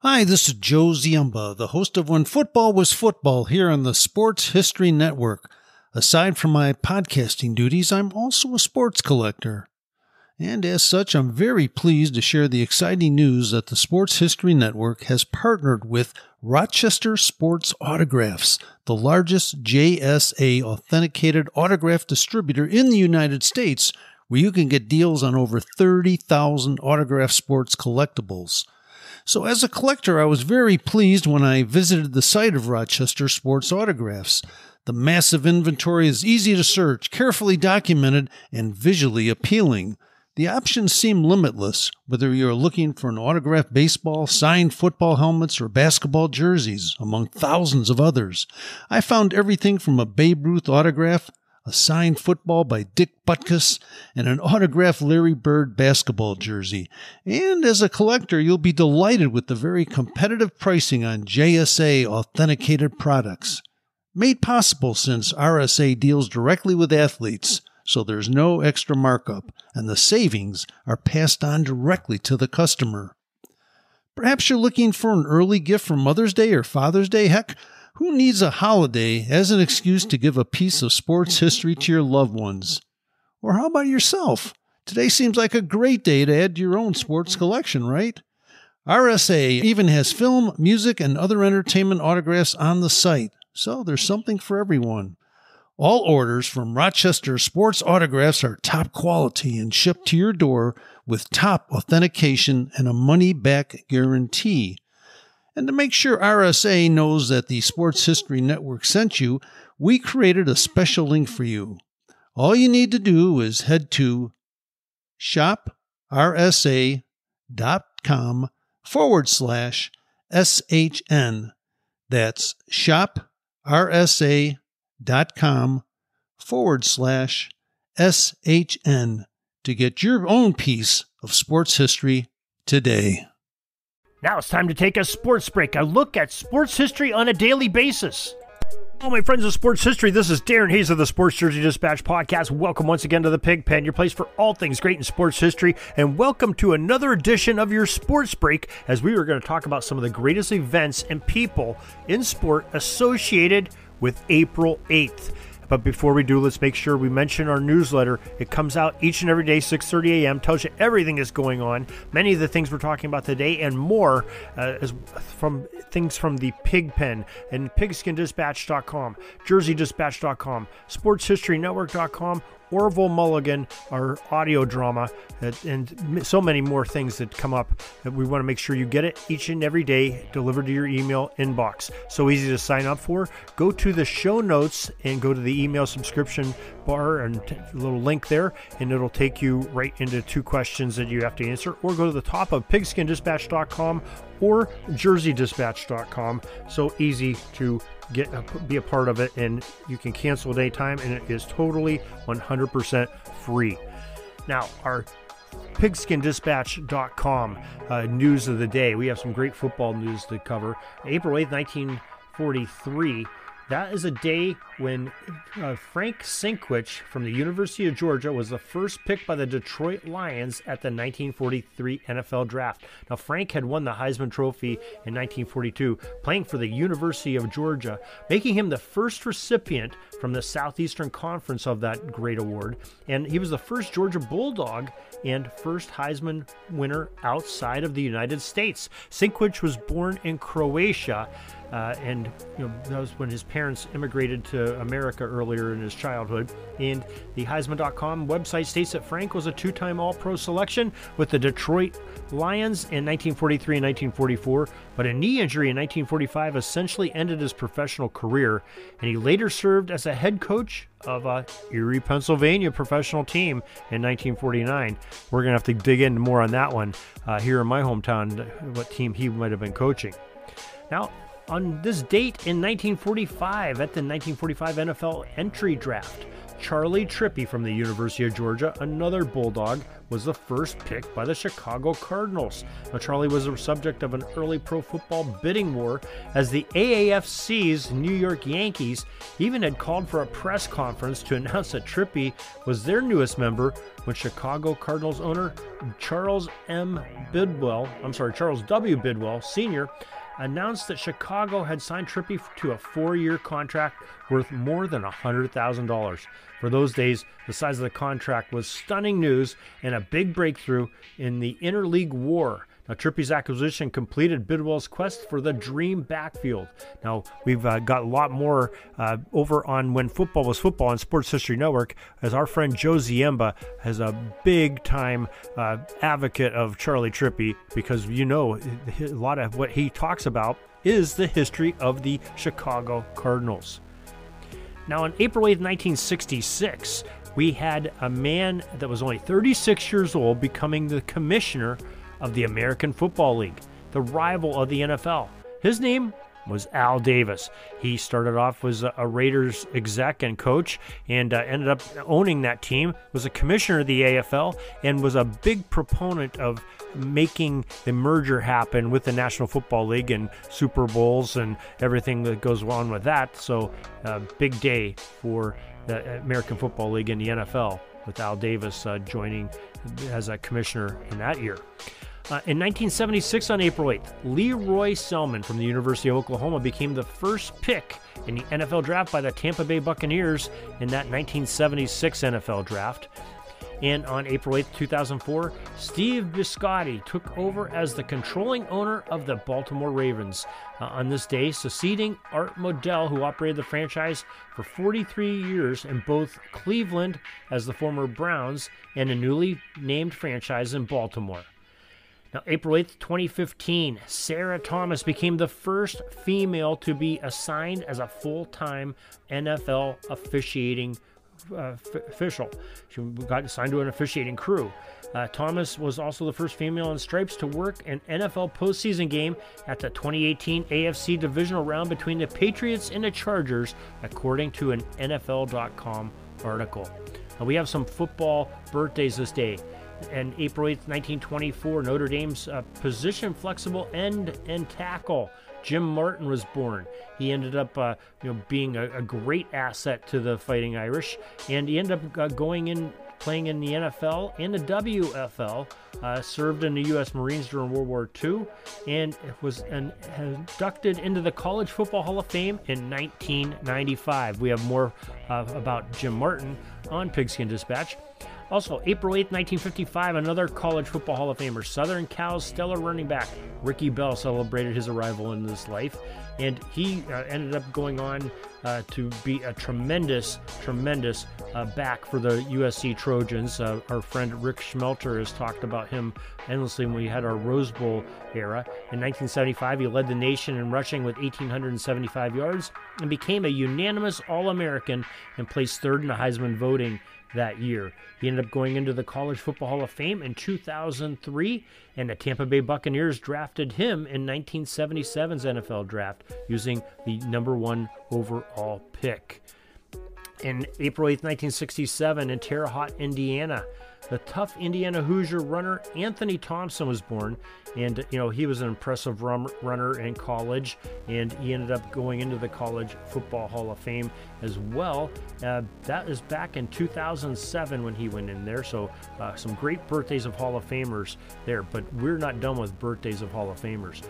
Hi, this is Joe Ziemba, the host of When Football Was Football here on the Sports History Network. Aside from my podcasting duties, I'm also a sports collector. And as such, I'm very pleased to share the exciting news that the Sports History Network has partnered with Rochester Sports Autographs, the largest JSA authenticated autograph distributor in the United States, where you can get deals on over 30,000 autograph sports collectibles. So as a collector, I was very pleased when I visited the site of Rochester Sports Autographs. The massive inventory is easy to search, carefully documented, and visually appealing. The options seem limitless, whether you're looking for an autographed baseball, signed football helmets, or basketball jerseys, among thousands of others. I found everything from a Babe Ruth autograph, a signed football by Dick Butkus, and an autographed Larry Bird basketball jersey. And as a collector, you'll be delighted with the very competitive pricing on JSA authenticated products. Made possible since RSA deals directly with athletes, so there's no extra markup, and the savings are passed on directly to the customer. Perhaps you're looking for an early gift for Mother's Day or Father's Day. Heck, who needs a holiday as an excuse to give a piece of sports history to your loved ones? Or how about yourself? Today seems like a great day to add to your own sports collection, right? RSA even has film, music, and other entertainment autographs on the site, so there's something for everyone. All orders from Rochester Sports Autographs are top quality and shipped to your door with top authentication and a money-back guarantee. And to make sure RSA knows that the Sports History Network sent you, we created a special link for you. All you need to do is head to shoprsa.com/SHN. That's shoprsa.com/SHN to get your own piece of sports history today. Now it's time to take a sports break, a look at sports history on a daily basis. Hello, my friends of sports history. This is Darren Hayes of the Sports Jersey Dispatch podcast. Welcome once again to the Pig Pen, your place for all things great in sports history. And welcome to another edition of your sports break, as we are going to talk about some of the greatest events and people in sport associated with April 8th. But before we do, let's make sure we mention our newsletter. It comes out each and every day, 6:30 a.m., tells you everything that's going on, many of the things we're talking about today, and more, from things from the Pig Pen and PigskinDispatch.com, JerseyDispatch.com, SportsHistoryNetwork.com, Orville Mulligan, our audio drama, and so many more things that come up that we want to make sure you get it each and every day delivered to your email inbox. So easy to sign up for. Go to the show notes and go to the email subscription bar and a little link there, and it'll take you right into 2 questions that you have to answer, or go to the top of PigskinDispatch.com or JerseyDispatch.com. So easy to be a part of it, and you can cancel at any time, and it is totally 100% free. Now, our PigskinDispatch.com news of the day. We have some great football news to cover. April 8th, 1943. That is a day when Frank Sinkwich from the University of Georgia was the first pick by the Detroit Lions at the 1943 NFL Draft. Now, Frank had won the Heisman Trophy in 1942, playing for the University of Georgia, making him the first recipient from the Southeastern Conference of that great award. And he was the first Georgia Bulldog and first Heisman winner outside of the United States. Sinkwich was born in Croatia, and that was when his parents immigrated to America earlier in his childhood. And the Heisman.com website states that Frank was a 2-time All-Pro selection with the Detroit Lions in 1943 and 1944, but a knee injury in 1945 essentially ended his professional career, and he later served as a head coach of a Erie, Pennsylvania professional team in 1949. We're going to have to dig into more on that one here in my hometown, what team he might have been coaching. Now, on this date in 1945, at the 1945 NFL entry draft, Charlie Trippi from the University of Georgia, another Bulldog, was the first pick by the Chicago Cardinals. Now, Charlie was the subject of an early pro football bidding war, as the AAFC's New York Yankees even had called for a press conference to announce that Trippi was their newest member when Chicago Cardinals owner Charles W. Bidwell Sr. announced that Chicago had signed Trippi to a 4-year contract worth more than $100,000. For those days, the size of the contract was stunning news and a big breakthrough in the interleague war. Now, Trippi's acquisition completed Bidwell's quest for the dream backfield. Now, we've got a lot more over on When Football Was Football on Sports History Network, as our friend Joe Ziemba has a big-time advocate of Charlie Trippi, because, you know, a lot of what he talks about is the history of the Chicago Cardinals. Now, on April 8th, 1966, we had a man that was only 36 years old becoming the commissioner of the American Football League, the rival of the NFL. His name was Al Davis. He started off as a Raiders exec and coach, and ended up owning that team, was a commissioner of the AFL, and was a big proponent of making the merger happen with the National Football League and Super Bowls and everything that goes on with that. So big day for the American Football League and the NFL, with Al Davis joining as a commissioner in that year. In 1976, on April 8th, Leroy Selman from the University of Oklahoma became the first pick in the NFL draft by the Tampa Bay Buccaneers in that 1976 NFL draft. And on April 8th, 2004, Steve Biscotti took over as the controlling owner of the Baltimore Ravens. On this day, succeeding Art Modell, who operated the franchise for 43 years in both Cleveland as the former Browns and a newly named franchise in Baltimore. Now, April 8th, 2015, Sarah Thomas became the first female to be assigned as a full-time NFL officiating official. She got assigned to an officiating crew. Thomas was also the first female in stripes to work an NFL postseason game at the 2018 AFC divisional round between the Patriots and the Chargers, according to an NFL.com article. Now, we have some football birthdays this day. And April 8th, 1924, Notre Dame's position flexible end and tackle, Jim Martin, was born. He ended up being a great asset to the Fighting Irish, and he ended up playing in the NFL and the WFL, served in the U.S. Marines during World War II, and was inducted into the College Football Hall of Fame in 1995. We have more about Jim Martin on Pigskin Dispatch. Also, April 8th, 1955, another College Football Hall of Famer, Southern Cal's stellar running back, Ricky Bell, celebrated his arrival in this life, and he ended up going on to be a tremendous back for the USC Trojans. Our friend Rick Schmelter has talked about him endlessly when we had our Rose Bowl era. In 1975, he led the nation in rushing with 1,875 yards and became a unanimous All-American and placed third in the Heisman voting that year. He ended up going into the College Football Hall of Fame in 2003, and the Tampa Bay Buccaneers drafted him in 1977's NFL draft using the #1 overall pick. In April 8th, 1967, in Terre Haute, Indiana, the tough Indiana Hoosier runner Anthony Thompson was born, and he was an impressive runner in college, and he ended up going into the College Football Hall of Fame as well. That is back in 2007 when he went in there, so some great birthdays of Hall of Famers there, but we're not done with birthdays of Hall of Famers.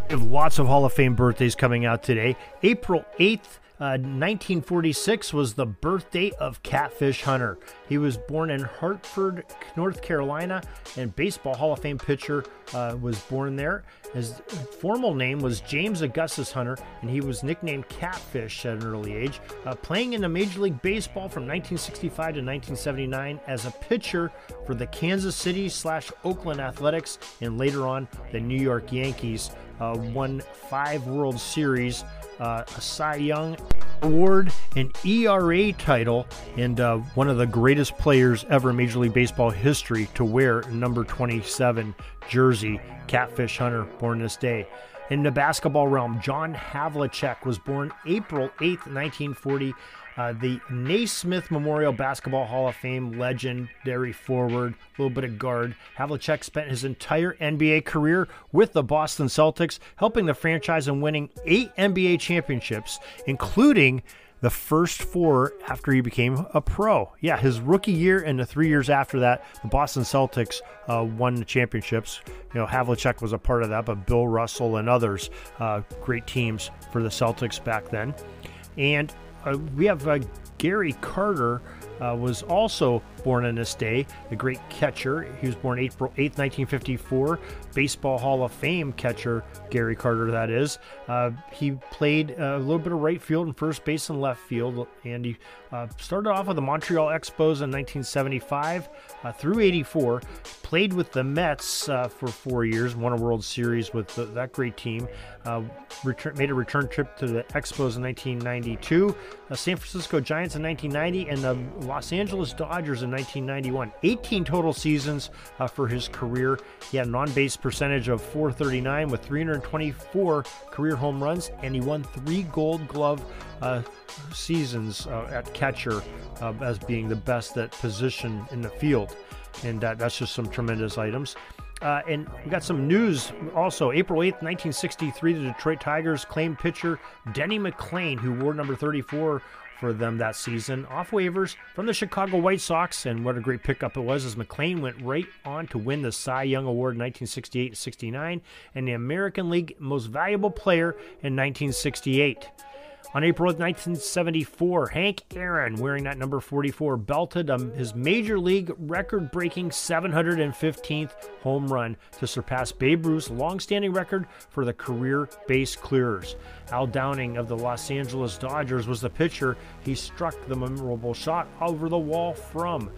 We have lots of Hall of Fame birthdays coming out today. April 8th, 1946 was the birthday of Catfish Hunter. He was born in Hartford, North Carolina, and Baseball Hall of Fame pitcher was born there. His formal name was James Augustus Hunter, and he was nicknamed Catfish at an early age, playing in the Major League Baseball from 1965 to 1979 as a pitcher for the Kansas City/Oakland Athletics, and later on the New York Yankees. Won 5 World Series, a Cy Young Award, an ERA title, and one of the greatest players ever in Major League Baseball history to wear number 27 jersey, Catfish Hunter, born this day. In the basketball realm, John Havlicek was born April 8th, 1940. The Naismith Memorial Basketball Hall of Fame legendary forward, a little bit of guard. Havlicek spent his entire NBA career with the Boston Celtics, helping the franchise and winning 8 NBA championships, including the first 4 after he became a pro. Yeah, his rookie year and the 3 years after that, the Boston Celtics won the championships. Havlicek was a part of that, but Bill Russell and others, great teams for the Celtics back then. And we have Gary Carter, was also born on this day, the great catcher. He was born April 8th, 1954. Baseball Hall of Fame catcher, Gary Carter, that is. He played a little bit of right field and first base and left field, and he started off with the Montreal Expos in 1975 through 84. Played with the Mets for 4 years, won a World Series with that great team. Made a return trip to the Expos in 1992, San Francisco Giants in 1990, and the Los Angeles Dodgers in 1991. 18 total seasons for his career. He had an on-base percentage of .439 with 324 career home runs, and he won 3 Gold Glove seasons at catcher as being the best at position in the field. And that's just some tremendous items. And we got some news also. April 8th, 1963, the Detroit Tigers claimed pitcher Denny McLain, who wore number 34 for them that season, off waivers from the Chicago White Sox. And what a great pickup it was, as McLain went right on to win the Cy Young Award in 1968-69 and the American League Most Valuable Player in 1968. On April 1974, Hank Aaron, wearing that number 44, belted his Major League record-breaking 715th home run to surpass Babe Ruth's long-standing record for the career base clearers. Al Downing of the Los Angeles Dodgers was the pitcher he struck the memorable shot over the wall from.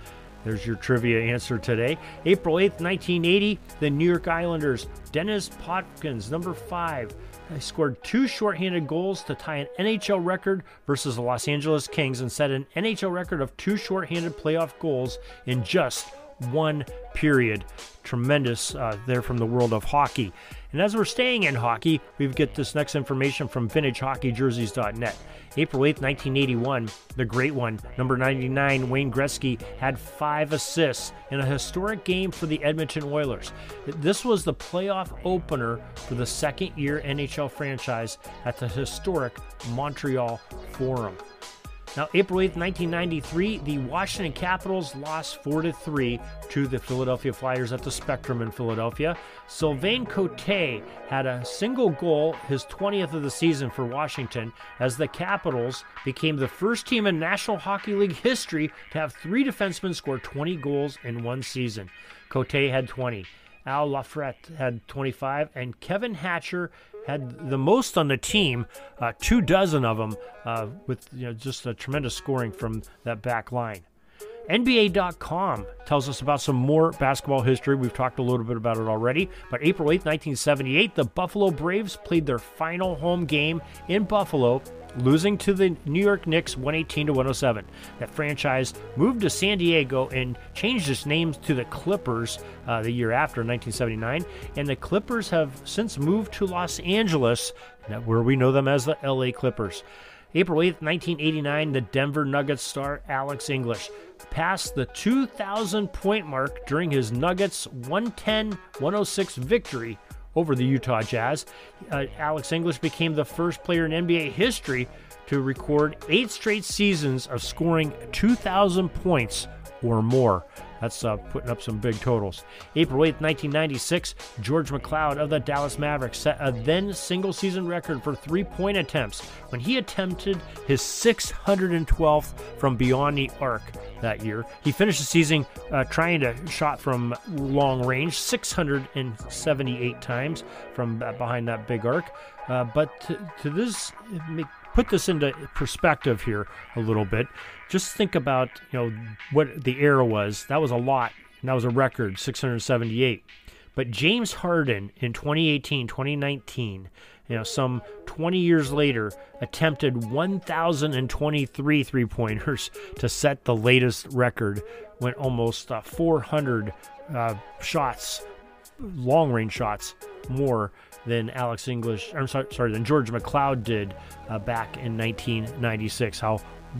There's your trivia answer today. April 8th, 1980, the New York Islanders, Dennis Potvins, number 5, he scored 2 shorthanded goals to tie an NHL record versus the Los Angeles Kings and set an NHL record of 2 shorthanded playoff goals in just 1 period. Tremendous there from the world of hockey. And as we're staying in hockey, we get this next information from VintageHockeyJerseys.net. April 8th, 1981, the great one, number 99, Wayne Gretzky, had 5 assists in a historic game for the Edmonton Oilers. This was the playoff opener for the second-year NHL franchise at the historic Montreal Forum. Now, April 8th, 1993, the Washington Capitals lost 4-3 to the Philadelphia Flyers at the Spectrum in Philadelphia. Sylvain Cote had a single goal, his 20th of the season for Washington, as the Capitals became the first team in National Hockey League history to have 3 defensemen score 20 goals in one season. Cote had 20. Al Lafrette had 25, and Kevin Hatcher had the most on the team, 24 of them, with just a tremendous scoring from that back line. NBA.com tells us about some more basketball history. We've talked a little bit about it already, but April 8, 1978, the Buffalo Braves played their final home game in Buffalo, losing to the New York Knicks 118-107. That franchise moved to San Diego and changed its name to the Clippers the year after, 1979. And the Clippers have since moved to Los Angeles, where we know them as the LA Clippers. April 8th, 1989, the Denver Nuggets star Alex English passed the 2,000-point mark during his Nuggets 110-106 victory over the Utah Jazz. Alex English became the first player in NBA history to record 8 straight seasons of scoring 2,000 points or more. That's putting up some big totals. April 8th, 1996, George McCloud of the Dallas Mavericks set a then single-season record for three-point attempts when he attempted his 612th from beyond the arc that year. He finished the season trying to shot from long range 678 times from behind that big arc. But to this, put this into perspective here a little bit. Just think about what the era was. That was a lot. And that was a record, 678. But James Harden in 2018, 2019, some 20 years later, attempted 1,023 three-pointers to set the latest record, went almost 400 shots, long-range shots, more than than George McLeod did back in 1996.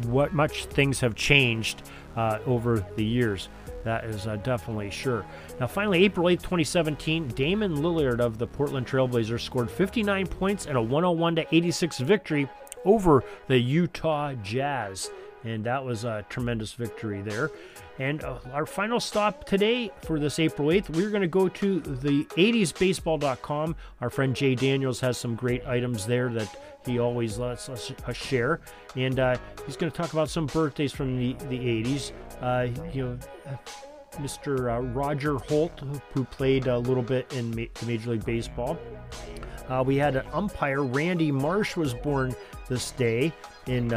What much things have changed over the years. That is definitely sure. Now, finally, April 8th, 2017, Damian Lillard of the Portland Trailblazers scored 59 points in a 101-86 victory over the Utah Jazz. And that was a tremendous victory there. And our final stop today for this April 8th, we're going to go to the 80sbaseball.com. Our friend Jay Daniels has some great items there that he always lets us share. And he's going to talk about some birthdays from the 80s. Mr. Roger Holt, who played a little bit in Major League Baseball. We had an umpire, Randy Marsh, was born this day in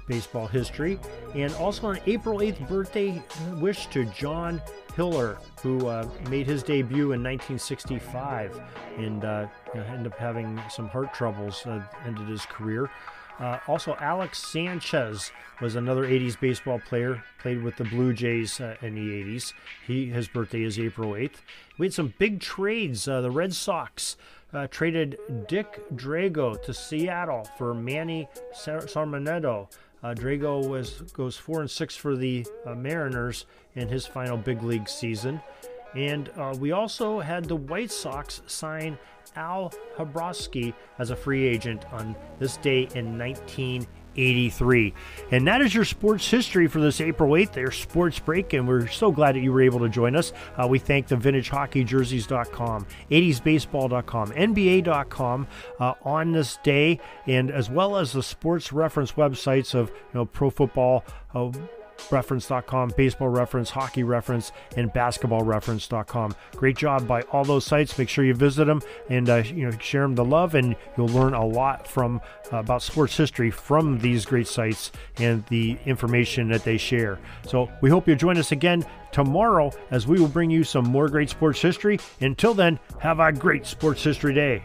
baseball history. And also an April 8th birthday wish to John Hiller, who made his debut in 1965 and ended up having some heart troubles, ended his career. Also, Alex Sanchez was another 80s baseball player, played with the Blue Jays in the 80s. His birthday is April 8th. We had some big trades. The Red Sox traded Dick Drago to Seattle for Manny Sarmiento. Drago goes 4-6 for the Mariners in his final big league season. And we also had the White Sox sign Al Hrabosky as a free agent on this day in 1983. And that is your sports history for this April 8th, their sports break, and we're so glad that you were able to join us. We thank the VintageHockeyJerseys.com, 80sbaseball.com, NBA.com on this day, and as well as the sports reference websites of Pro Football Reference.com, Baseball Reference, Hockey Reference, and Basketball Reference.com. Great job by all those sites. Make sure you visit them and share them the love, and you'll learn a lot about sports history from these great sites and the information that they share. So we hope you'll join us again tomorrow as we will bring you some more great sports history. Until then, have a great sports history day.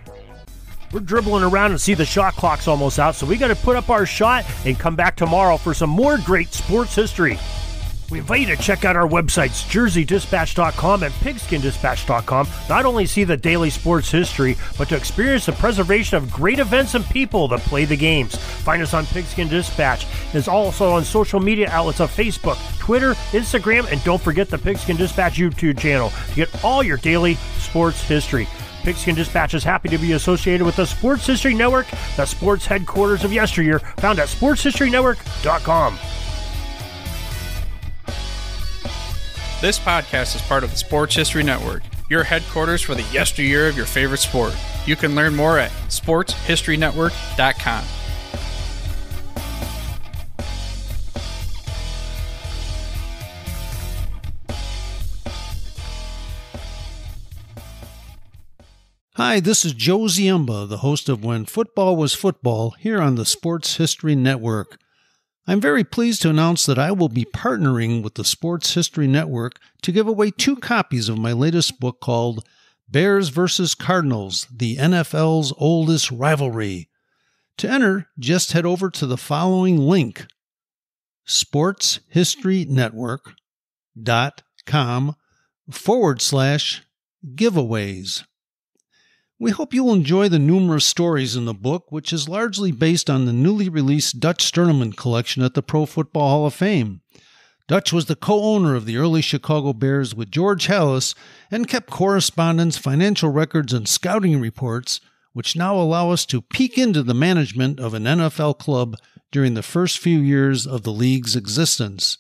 We're dribbling around and see the shot clock's almost out, so we got to put up our shot and come back tomorrow for some more great sports history. We invite you to check out our websites, JerseyDispatch.com and PigskinDispatch.com. Not only see the daily sports history, but to experience the preservation of great events and people that play the games. Find us on Pigskin Dispatch. It's also on social media outlets of Facebook, Twitter, Instagram, and don't forget the Pigskin Dispatch YouTube channel to get all your daily sports history. Pigskin Dispatch is happy to be associated with the Sports History Network, the sports headquarters of yesteryear, found at sportshistorynetwork.com. This podcast is part of the Sports History Network, your headquarters for the yesteryear of your favorite sport. You can learn more at sportshistorynetwork.com. Hi, this is Joe Ziemba, the host of When Football Was Football, here on the Sports History Network. I'm very pleased to announce that I will be partnering with the Sports History Network to give away 2 copies of my latest book called Bears vs. Cardinals, the NFL's Oldest Rivalry. To enter, just head over to the following link, sportshistorynetwork.com/giveaways. We hope you'll enjoy the numerous stories in the book, which is largely based on the newly released Dutch Sterneman collection at the Pro Football Hall of Fame. Dutch was the co-owner of the early Chicago Bears with George Halas and kept correspondence, financial records, and scouting reports, which now allow us to peek into the management of an NFL club during the first few years of the league's existence.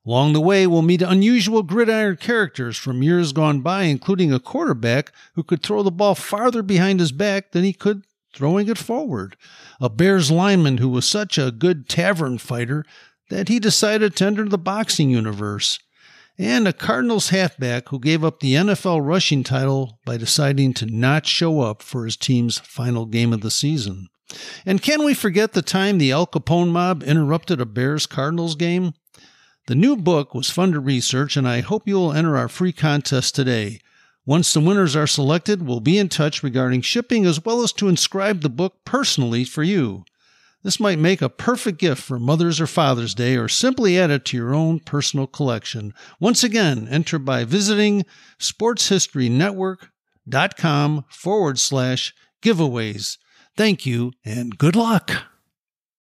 Along the way, we'll meet unusual gridiron characters from years gone by, including a quarterback who could throw the ball farther behind his back than he could throwing it forward, a Bears lineman who was such a good tavern fighter that he decided to enter the boxing universe, and a Cardinals halfback who gave up the NFL rushing title by deciding to not show up for his team's final game of the season. And can we forget the time the Al Capone mob interrupted a Bears-Cardinals game? The new book was fun to research, and I hope you will enter our free contest today. Once the winners are selected, we'll be in touch regarding shipping as well as to inscribe the book personally for you. This might make a perfect gift for Mother's or Father's Day, or simply add it to your own personal collection. Once again, enter by visiting sportshistorynetwork.com/giveaways. Thank you and good luck.